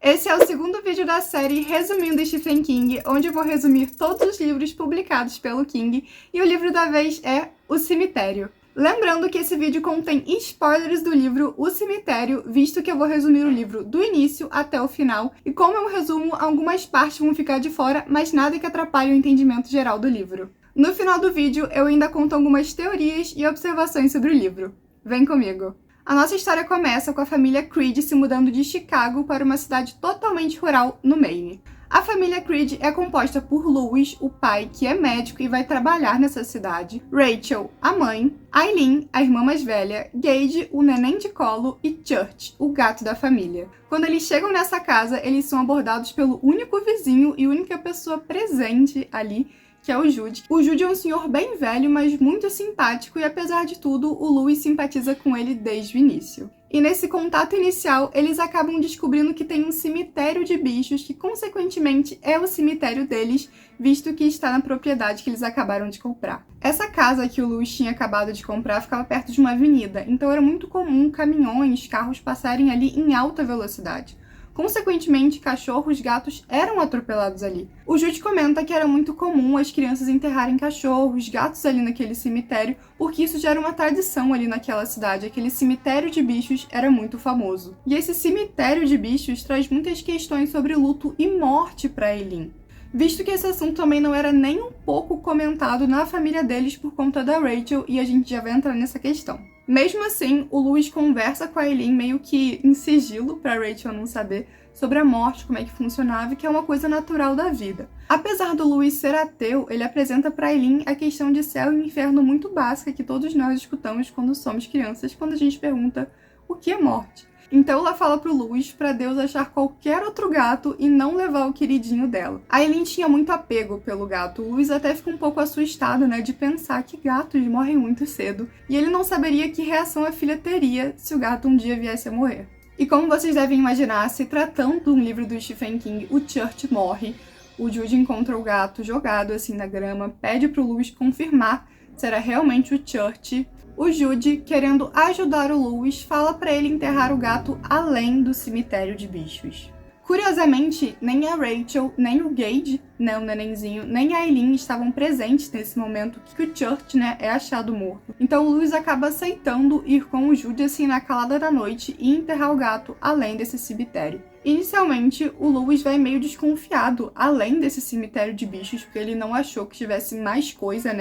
Esse é o segundo vídeo da série Resumindo Stephen King, onde eu vou resumir todos os livros publicados pelo King, e o livro da vez é O Cemitério. Lembrando que esse vídeo contém spoilers do livro O Cemitério, visto que eu vou resumir o livro do início até o final, e como é um resumo, algumas partes vão ficar de fora, mas nada que atrapalhe o entendimento geral do livro. No final do vídeo, eu ainda conto algumas teorias e observações sobre o livro. Vem comigo! A nossa história começa com a família Creed se mudando de Chicago para uma cidade totalmente rural no Maine. A família Creed é composta por Louis, o pai, que é médico e vai trabalhar nessa cidade, Rachel, a mãe, Eileen, a irmã mais velha, Gage, o neném de colo, e Church, o gato da família. Quando eles chegam nessa casa, eles são abordados pelo único vizinho e única pessoa presente ali, que é o Jude. O Jude é um senhor bem velho, mas muito simpático, e apesar de tudo, o Louis simpatiza com ele desde o início. E nesse contato inicial, eles acabam descobrindo que tem um cemitério de bichos, que consequentemente é o cemitério deles, visto que está na propriedade que eles acabaram de comprar. Essa casa que o Louis tinha acabado de comprar ficava perto de uma avenida, então era muito comum caminhões, carros passarem ali em alta velocidade. Consequentemente, cachorros, gatos eram atropelados ali. O Jude comenta que era muito comum as crianças enterrarem cachorros, gatos ali naquele cemitério, porque isso já era uma tradição ali naquela cidade. Aquele cemitério de bichos era muito famoso. E esse cemitério de bichos traz muitas questões sobre luto e morte para Eileen, visto que esse assunto também não era nem um pouco comentado na família deles por conta da Rachel, e a gente já vai entrar nessa questão. Mesmo assim, o Louis conversa com a Eileen meio que em sigilo, pra Rachel não saber, sobre a morte, como é que funcionava, e que é uma coisa natural da vida. Apesar do Louis ser ateu, ele apresenta pra Eileen a questão de céu e inferno muito básica que todos nós escutamos quando somos crianças, quando a gente pergunta o que é morte. Então ela fala pro Louis pra Deus achar qualquer outro gato e não levar o queridinho dela. A Eileen tinha muito apego pelo gato. O Louis até fica um pouco assustado, de pensar que gatos morrem muito cedo. E ele não saberia que reação a filha teria se o gato um dia viesse a morrer. E como vocês devem imaginar, se tratando de um livro do Stephen King, o Church morre. O Jude encontra o gato jogado assim na grama, pede pro Louis confirmar se era realmente o Church. O Jude, querendo ajudar o Louis, fala pra ele enterrar o gato além do cemitério de bichos. Curiosamente, nem a Rachel, nem o Gage, o nenenzinho, nem a Eileen estavam presentes nesse momento que o Church, é achado morto. Então o Louis acaba aceitando ir com o Jude assim na calada da noite e enterrar o gato além desse cemitério. Inicialmente, o Louis vai meio desconfiado, além desse cemitério de bichos, porque ele não achou que tivesse mais coisa,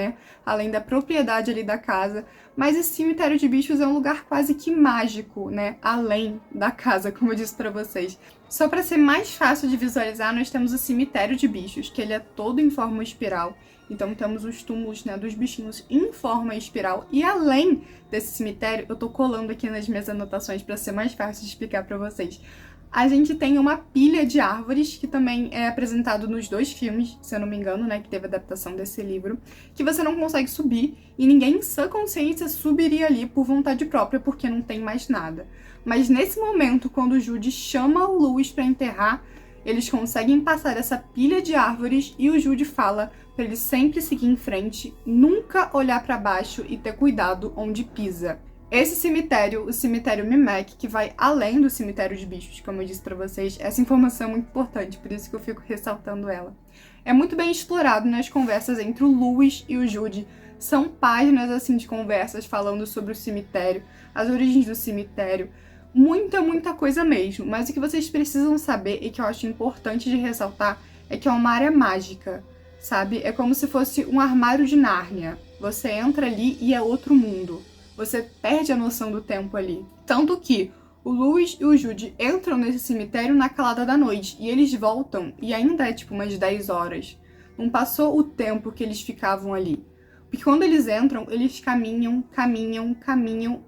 além da propriedade ali da casa. Mas esse cemitério de bichos é um lugar quase que mágico, além da casa, como eu disse pra vocês. Só para ser mais fácil de visualizar, nós temos o cemitério de bichos, que ele é todo em forma espiral. Então temos os túmulos, dos bichinhos em forma espiral. E além desse cemitério, eu tô colando aqui nas minhas anotações para ser mais fácil de explicar para vocês. A gente tem uma pilha de árvores, que também é apresentado nos 2 filmes, se eu não me engano, que teve adaptação desse livro, que você não consegue subir, e ninguém em sã consciência subiria ali por vontade própria, porque não tem mais nada. Mas nesse momento, quando o Jude chama o Louis para enterrar, eles conseguem passar essa pilha de árvores, e o Jude fala para ele sempre seguir em frente, nunca olhar para baixo e ter cuidado onde pisa. Esse cemitério, o cemitério Mimec, que vai além do cemitério de bichos, como eu disse pra vocês, essa informação é muito importante, por isso que eu fico ressaltando ela. É muito bem explorado nas conversas entre o Louis e o Jude. São páginas assim de conversas falando sobre o cemitério, as origens do cemitério, muita coisa mesmo. Mas o que vocês precisam saber e que eu acho importante de ressaltar é que é uma área mágica, sabe? É como se fosse um armário de Nárnia. Você entra ali e é outro mundo. Você perde a noção do tempo ali. Tanto que o Louis e o Jude entram nesse cemitério na calada da noite. E eles voltam e ainda é umas 10 horas. Não passou o tempo que eles ficavam ali. Porque quando eles entram, eles caminham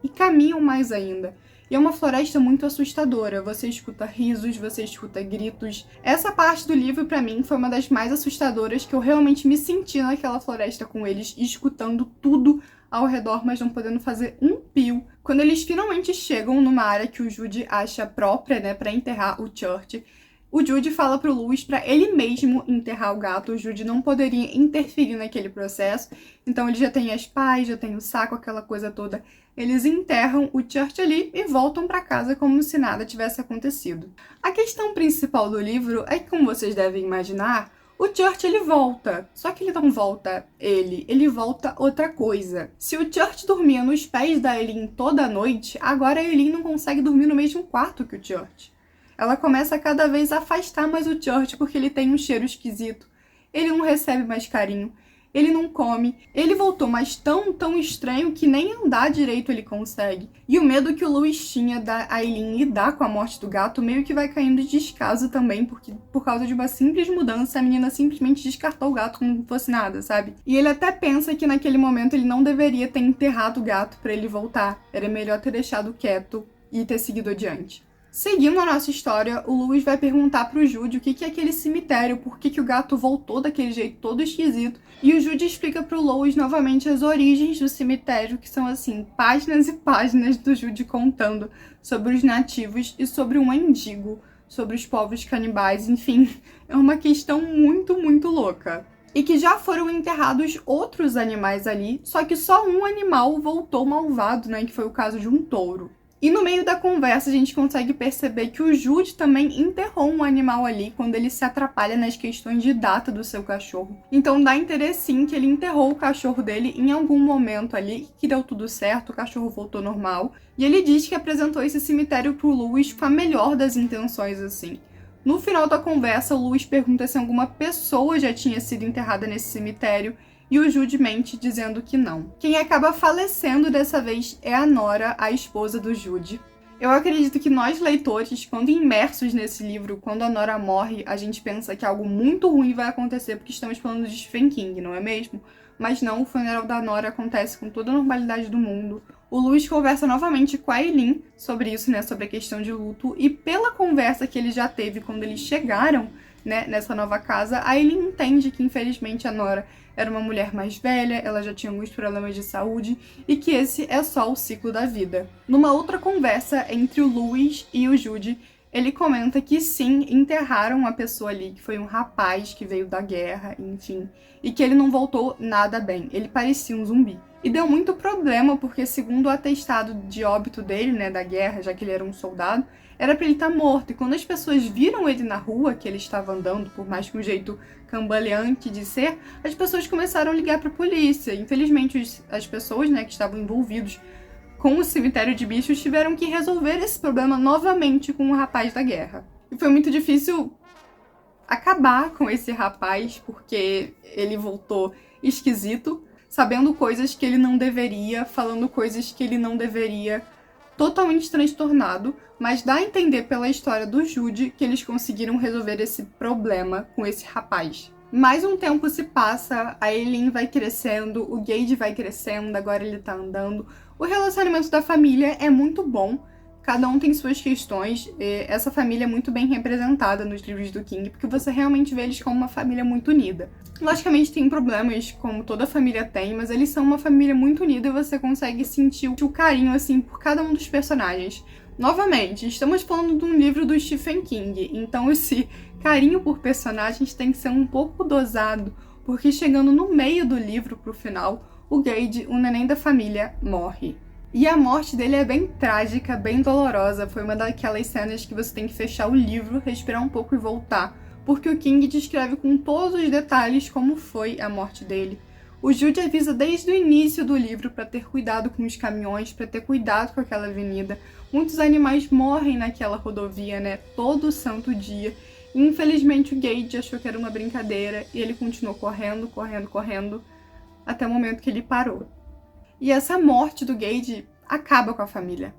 e caminham mais ainda. E é uma floresta muito assustadora. Você escuta risos, você escuta gritos. Essa parte do livro, pra mim, foi uma das mais assustadoras, que eu realmente me senti naquela floresta com eles, escutando tudo ao redor, mas não podendo fazer um pio. Quando eles finalmente chegam numa área que o Jude acha própria, pra enterrar o Church, O Jude fala pro Louis para ele mesmo enterrar o gato. O Jude não poderia interferir naquele processo. Então ele já tem as pás, já tem o saco, aquela coisa toda. Eles enterram o Church ali e voltam para casa como se nada tivesse acontecido. A questão principal do livro é que, como vocês devem imaginar, o Church ele volta. Só que ele não volta ele volta outra coisa. Se o Church dormia nos pés da Eileen toda noite, agora a Eileen não consegue dormir no mesmo quarto que o Church. Ela começa a cada vez afastar mais o Church porque ele tem um cheiro esquisito. Ele não recebe mais carinho. Ele não come. Ele voltou, mas tão estranho que nem andar direito ele consegue. E o medo que o Louis tinha da Eileen lidar com a morte do gato meio que vai caindo de descaso também, porque por causa de uma simples mudança, a menina simplesmente descartou o gato como se fosse nada, sabe? E ele até pensa que naquele momento ele não deveria ter enterrado o gato pra ele voltar. Era melhor ter deixado quieto e ter seguido adiante. Seguindo a nossa história, o Louis vai perguntar pro Jude o que é aquele cemitério, por que o gato voltou daquele jeito todo esquisito, e o Jude explica pro Louis novamente as origens do cemitério, que são assim, páginas e páginas do Jude contando sobre os nativos e sobre um mendigo, sobre os povos canibais, enfim, é uma questão muito louca. E que já foram enterrados outros animais ali, só que só um animal voltou malvado, né, que foi o caso de um touro. E no meio da conversa a gente consegue perceber que o Jude também enterrou um animal ali quando ele se atrapalha nas questões de data do seu cachorro. Então dá interesse sim que ele enterrou o cachorro dele em algum momento ali, que deu tudo certo, o cachorro voltou normal. E ele diz que apresentou esse cemitério pro Louis com a melhor das intenções, assim. No final da conversa, o Louis pergunta se alguma pessoa já tinha sido enterrada nesse cemitério, e o Jude mente dizendo que não. Quem acaba falecendo dessa vez é a Nora, a esposa do Jude. Eu acredito que nós, leitores, quando imersos nesse livro, quando a Nora morre, a gente pensa que algo muito ruim vai acontecer porque estamos falando de Stephen King, não é mesmo? Mas não, o funeral da Nora acontece com toda a normalidade do mundo. O Louis conversa novamente com a Eileen sobre isso, né, sobre a questão de luto, e pela conversa que ele já teve quando eles chegaram, né, nessa nova casa, a Eileen entende que, infelizmente, a Nora era uma mulher mais velha, ela já tinha alguns problemas de saúde e que esse é só o ciclo da vida. Numa outra conversa entre o Louis e o Jude, ele comenta que sim, enterraram uma pessoa ali, que foi um rapaz que veio da guerra, enfim, e que ele não voltou nada bem, ele parecia um zumbi. E deu muito problema porque, segundo o atestado de óbito dele, né, da guerra, já que ele era um soldado, era pra ele estar morto. E quando as pessoas viram ele na rua, que ele estava andando, por mais que um jeito cambaleante de ser, as pessoas começaram a ligar pra polícia. Infelizmente, as pessoas, né, que estavam envolvidos com o cemitério de bichos tiveram que resolver esse problema novamente com o rapaz da guerra. E foi muito difícil acabar com esse rapaz, porque ele voltou esquisito, sabendo coisas que ele não deveria, falando coisas que ele não deveria, totalmente transtornado, mas dá a entender pela história do Jude que eles conseguiram resolver esse problema com esse rapaz. Mais um tempo se passa, a Eileen vai crescendo, o Gage vai crescendo, agora ele tá andando. O relacionamento da família é muito bom, cada um tem suas questões, essa família é muito bem representada nos livros do King, porque você realmente vê eles como uma família muito unida. Logicamente tem problemas, como toda família tem, mas eles são uma família muito unida e você consegue sentir o carinho, assim, por cada um dos personagens. Novamente, estamos falando de um livro do Stephen King, então esse carinho por personagens tem que ser um pouco dosado, porque chegando no meio do livro pro final, o Gage, o neném da família, morre. E a morte dele é bem trágica, bem dolorosa, foi uma daquelas cenas que você tem que fechar o livro, respirar um pouco e voltar, porque o King descreve com todos os detalhes como foi a morte dele. O Jude avisa desde o início do livro para ter cuidado com os caminhões, para ter cuidado com aquela avenida. Muitos animais morrem naquela rodovia, né, todo santo dia. E, infelizmente, o Gage achou que era uma brincadeira e ele continuou correndo, até o momento que ele parou. E essa morte do Gage acaba com a família.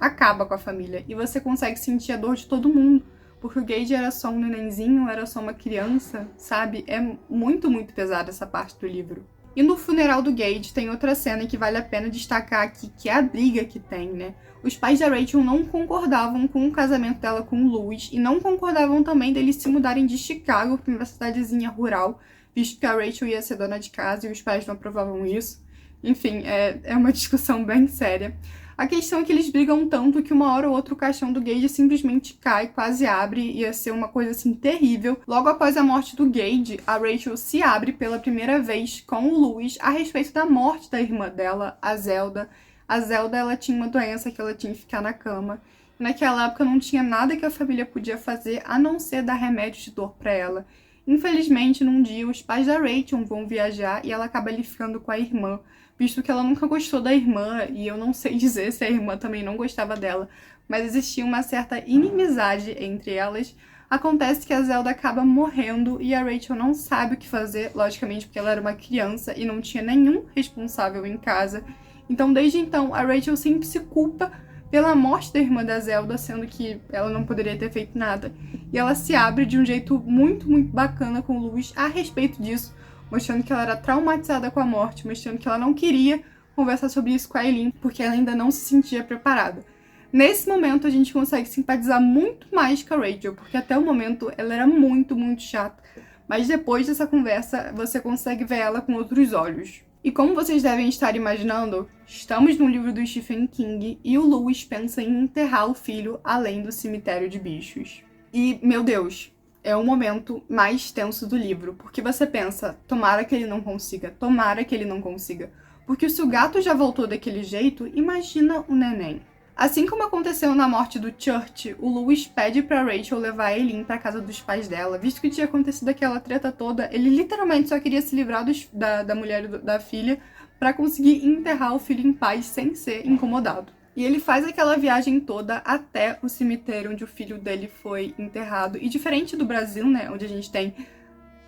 Acaba com a família. E você consegue sentir a dor de todo mundo. Porque o Gage era só um nenenzinho, era só uma criança, sabe? É muito pesada essa parte do livro. E no funeral do Gage tem outra cena que vale a pena destacar aqui, que é a briga que tem, né? Os pais da Rachel não concordavam com o casamento dela com o Louis e não concordavam também deles se mudarem de Chicago para uma cidadezinha rural, visto que a Rachel ia ser dona de casa e os pais não aprovavam isso. Enfim, é uma discussão bem séria. A questão é que eles brigam tanto que uma hora ou outra o caixão do Gage simplesmente cai, quase abre, ia ser uma coisa assim terrível. Logo após a morte do Gage, a Rachel se abre pela primeira vez com o Louis a respeito da morte da irmã dela, a Zelda. A Zelda, ela tinha uma doença que ela tinha que ficar na cama. Naquela época não tinha nada que a família podia fazer a não ser dar remédio de dor para ela. Infelizmente, num dia, os pais da Rachel vão viajar e ela acaba ali ficando com a irmã, visto que ela nunca gostou da irmã, e eu não sei dizer se a irmã também não gostava dela, mas existia uma certa inimizade entre elas. Acontece que a Zelda acaba morrendo e a Rachel não sabe o que fazer, logicamente porque ela era uma criança e não tinha nenhum responsável em casa. Então, desde então, a Rachel sempre se culpa pela morte da irmã da Zelda, sendo que ela não poderia ter feito nada. E ela se abre de um jeito muito, muito bacana com o Louis a respeito disso, mostrando que ela era traumatizada com a morte, mostrando que ela não queria conversar sobre isso com a Eileen, porque ela ainda não se sentia preparada. Nesse momento, a gente consegue simpatizar muito mais com a Rachel, porque até o momento ela era muito, muito chata. Mas depois dessa conversa, você consegue ver ela com outros olhos. E como vocês devem estar imaginando, estamos no livro do Stephen King e o Louis pensa em enterrar o filho além do cemitério de bichos. E, meu Deus, é o momento mais tenso do livro, porque você pensa, tomara que ele não consiga, tomara que ele não consiga. Porque se o gato já voltou daquele jeito, imagina o neném. Assim como aconteceu na morte do Church, o Louis pede pra Rachel levar a Eileen pra casa dos pais dela. Visto que tinha acontecido aquela treta toda, ele literalmente só queria se livrar da mulher e da filha pra conseguir enterrar o filho em paz sem ser incomodado. E ele faz aquela viagem toda até o cemitério onde o filho dele foi enterrado. E diferente do Brasil, né, onde a gente tem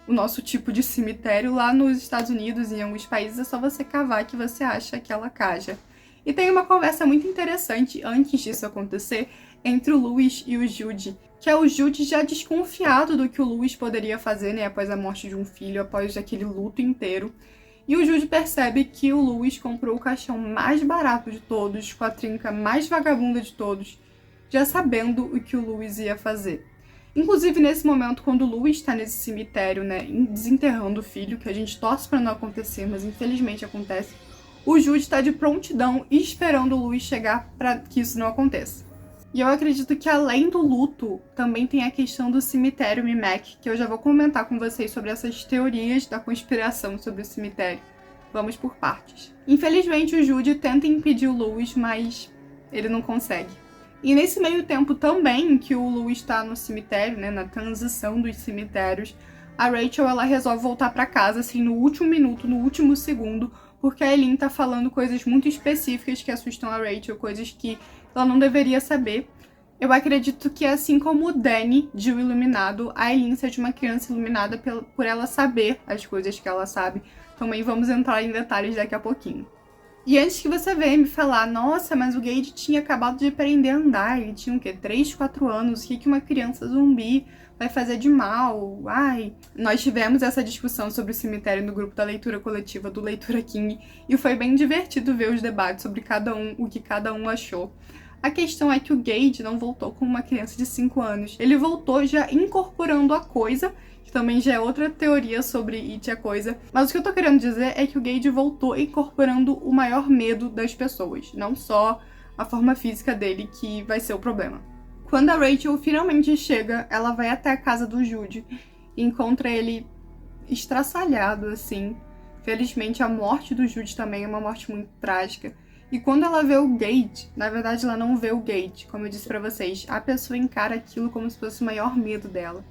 o nosso tipo de cemitério, lá nos Estados Unidos e em alguns países é só você cavar que você acha aquela caja. E tem uma conversa muito interessante antes disso acontecer entre o Louis e o Jude, que é o Jude já desconfiado do que o Louis poderia fazer, né, após a morte de um filho, após aquele luto inteiro. E o Jude percebe que o Louis comprou o caixão mais barato de todos, com a trinca mais vagabunda de todos, já sabendo o que o Louis ia fazer. Inclusive, nesse momento, quando o Louis está nesse cemitério, né, desenterrando o filho, que a gente torce para não acontecer, mas infelizmente acontece, o Jude está de prontidão esperando o Louis chegar para que isso não aconteça. E eu acredito que além do luto, também tem a questão do cemitério Mimec, que eu já vou comentar com vocês sobre essas teorias da conspiração sobre o cemitério. Vamos por partes. Infelizmente, o Jude tenta impedir o Louis, mas ele não consegue. E nesse meio tempo também que o Louis está no cemitério, né, na transição dos cemitérios, a Rachel ela resolve voltar para casa assim no último minuto, no último segundo, porque a Eileen tá falando coisas muito específicas que assustam a Rachel, coisas que ela não deveria saber. Eu acredito que, assim como o Danny de O Iluminado, a Eileen seja uma criança iluminada por ela saber as coisas que ela sabe. Também vamos entrar em detalhes daqui a pouquinho. E antes que você venha me falar, nossa, mas o Gage tinha acabado de aprender a andar, ele tinha o quê? 3, 4 anos, o que uma criança zumbi vai fazer de mal? Ai, nós tivemos essa discussão sobre o cemitério no grupo da leitura coletiva do Leitura King, e foi bem divertido ver os debates sobre cada um, o que cada um achou. A questão é que o Gage não voltou como uma criança de 5 anos, ele voltou já incorporando a coisa, que também já é outra teoria sobre It, a coisa. Mas o que eu tô querendo dizer é que o Gage voltou incorporando o maior medo das pessoas, não só a forma física dele que vai ser o problema. Quando a Rachel finalmente chega, ela vai até a casa do Jude e encontra ele estraçalhado, assim. Felizmente, a morte do Jude também é uma morte muito trágica. E quando ela vê o Gage, na verdade ela não vê o Gage, como eu disse pra vocês, a pessoa encara aquilo como se fosse o maior medo dela.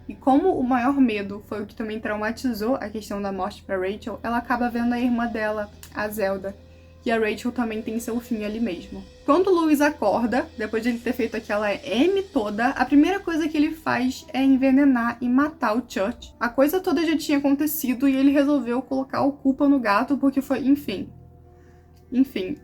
E como o maior medo foi o que também traumatizou a questão da morte pra Rachel, ela acaba vendo a irmã dela, a Zelda. E a Rachel também tem seu fim ali mesmo. Quando o Louis acorda, depois de ele ter feito aquela M toda, a primeira coisa que ele faz é envenenar e matar o Church. A coisa toda já tinha acontecido e ele resolveu colocar a culpa no gato porque foi, enfim,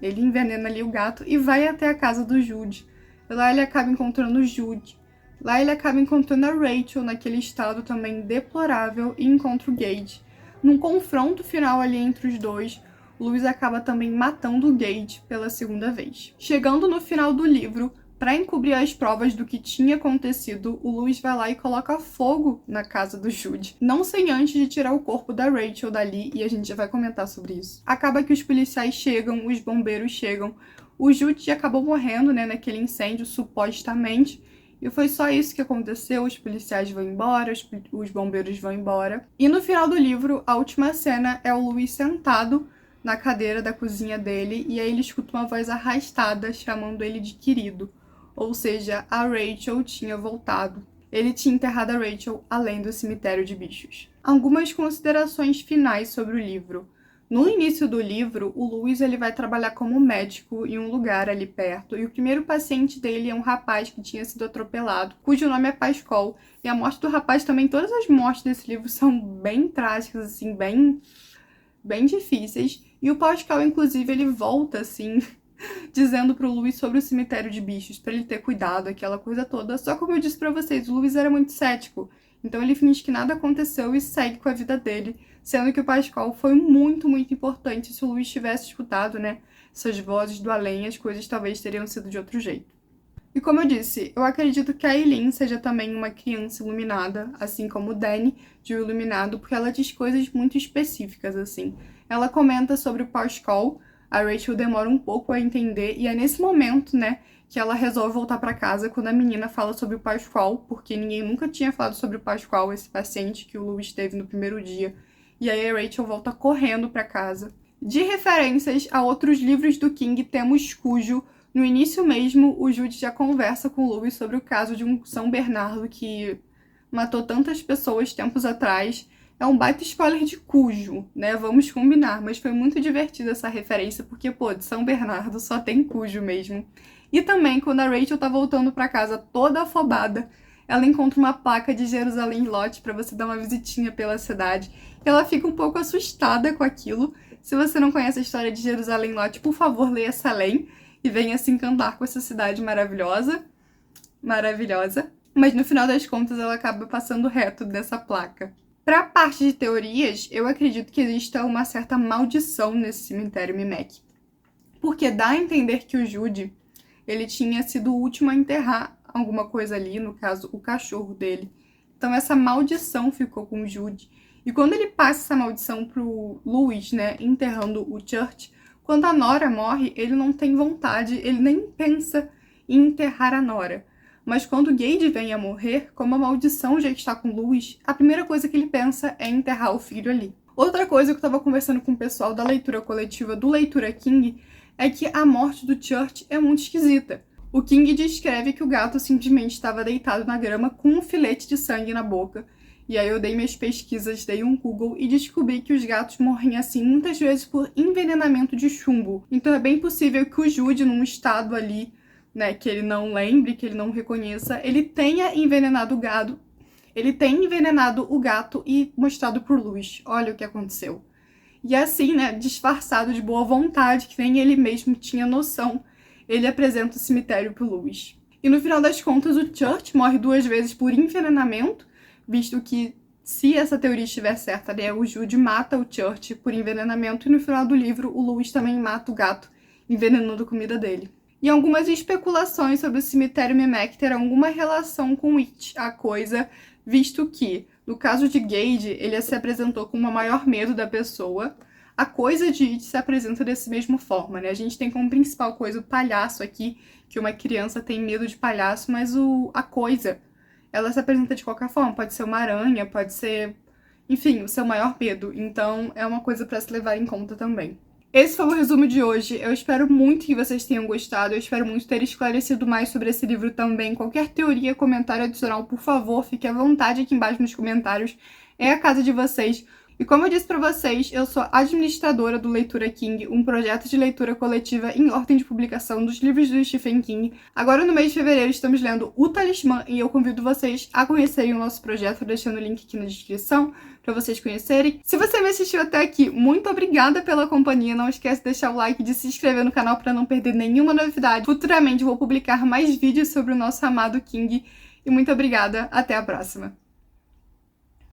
ele envenena ali o gato e vai até a casa do Jude. Lá ele acaba encontrando o Jude. Lá ele acaba encontrando a Rachel naquele estado também deplorável e encontra o Gage. Num confronto final ali entre os dois, Louis acaba também matando o Gage pela segunda vez. Chegando no final do livro, para encobrir as provas do que tinha acontecido, o Louis vai lá e coloca fogo na casa do Jude. Não sem antes de tirar o corpo da Rachel dali, e a gente já vai comentar sobre isso. Acaba que os policiais chegam, os bombeiros chegam, O Jude acabou morrendo, né, naquele incêndio, supostamente. E foi só isso que aconteceu, os policiais vão embora, os bombeiros vão embora. E no final do livro, a última cena é o Louis sentado na cadeira da cozinha dele, e aí ele escuta uma voz arrastada chamando ele de querido. Ou seja, a Rachel tinha voltado. Ele tinha enterrado a Rachel além do cemitério de bichos. Algumas considerações finais sobre o livro. No início do livro, o Louis ele vai trabalhar como médico em um lugar ali perto, e o primeiro paciente dele é um rapaz que tinha sido atropelado, cujo nome é Pascal. E a morte do rapaz também, todas as mortes desse livro são bem trágicas, assim, bem difíceis. E o Pascal, inclusive, ele volta, assim, dizendo pro Louis sobre o cemitério de bichos, pra ele ter cuidado, aquela coisa toda. Só como eu disse pra vocês, o Louis era muito cético, então ele finge que nada aconteceu e segue com a vida dele, sendo que o Pascal foi muito, muito importante. Se o Louis tivesse escutado, né, essas vozes do além, as coisas talvez teriam sido de outro jeito. E como eu disse, eu acredito que a Eileen seja também uma criança iluminada, assim como o Danny de O Iluminado, porque ela diz coisas muito específicas, assim. Ela comenta sobre o Pascal, a Rachel demora um pouco a entender, e é nesse momento, né, que ela resolve voltar pra casa quando a menina fala sobre o Pascal, porque ninguém nunca tinha falado sobre o Pascal, esse paciente que o Louis teve no primeiro dia. E aí a Rachel volta correndo pra casa. De referências a outros livros do King, temos Cujo. No início mesmo, o Jude já conversa com o Louis sobre o caso de um São Bernardo que matou tantas pessoas tempos atrás. É um baita spoiler de Cujo, né? Vamos combinar, mas foi muito divertida essa referência, porque, pô, de São Bernardo só tem Cujo mesmo. E também, quando a Rachel tá voltando pra casa toda afobada, ela encontra uma placa de Jerusalém Lot pra você dar uma visitinha pela cidade. E ela fica um pouco assustada com aquilo. Se você não conhece a história de Jerusalém Lot, por favor, leia Salem e venha se encantar com essa cidade maravilhosa. Maravilhosa. Mas no final das contas, ela acaba passando reto dessa placa. Para a parte de teorias, eu acredito que exista uma certa maldição nesse cemitério Mimec. Porque dá a entender que o Jude, ele tinha sido o último a enterrar alguma coisa ali, no caso, o cachorro dele. Então essa maldição ficou com o Jude. E quando ele passa essa maldição pro Louis, né, enterrando o Church, quando a Nora morre, ele não tem vontade, ele nem pensa em enterrar a Nora. Mas quando o Gage vem a morrer, como a maldição já está com o Louis, a primeira coisa que ele pensa é enterrar o filho ali. Outra coisa que eu estava conversando com o pessoal da leitura coletiva do Leitura King é que a morte do Church é muito esquisita. O King descreve que o gato simplesmente estava deitado na grama com um filete de sangue na boca. E aí eu dei minhas pesquisas, dei um Google e descobri que os gatos morrem assim muitas vezes por envenenamento de chumbo. Então é bem possível que o Jude, num estado ali, né, que ele não lembre, que ele não reconheça, ele tenha envenenado o gado. Ele tem envenenado o gato e mostrado por Louis. Olha o que aconteceu. E assim, né, disfarçado de boa vontade, que nem ele mesmo tinha noção, ele apresenta o cemitério pro Louis. E no final das contas, o Church morre 2 vezes por envenenamento, visto que, se essa teoria estiver certa, né, o Jude mata o Church por envenenamento, e no final do livro, o Louis também mata o gato, envenenando a comida dele. E algumas especulações sobre o cemitério Mimec ter alguma relação com It, a coisa, visto que, no caso de Gage, ele se apresentou com o maior medo da pessoa. A coisa de It se apresenta dessa mesma forma, né? A gente tem como principal coisa o palhaço aqui, que uma criança tem medo de palhaço, mas a coisa, ela se apresenta de qualquer forma. Pode ser uma aranha, pode ser, enfim, o seu maior medo. Então, é uma coisa para se levar em conta também. Esse foi o resumo de hoje. Eu espero muito que vocês tenham gostado. Eu espero muito ter esclarecido mais sobre esse livro também. Qualquer teoria, comentário adicional, por favor, fique à vontade aqui embaixo nos comentários. É a casa de vocês. E como eu disse pra vocês, eu sou administradora do Leitura King, um projeto de leitura coletiva em ordem de publicação dos livros do Stephen King. Agora no mês de fevereiro estamos lendo O Talismã e eu convido vocês a conhecerem o nosso projeto, deixando o link aqui na descrição pra vocês conhecerem. Se você me assistiu até aqui, muito obrigada pela companhia. Não esquece de deixar o like e de se inscrever no canal pra não perder nenhuma novidade. Futuramente vou publicar mais vídeos sobre o nosso amado King. E muito obrigada, até a próxima!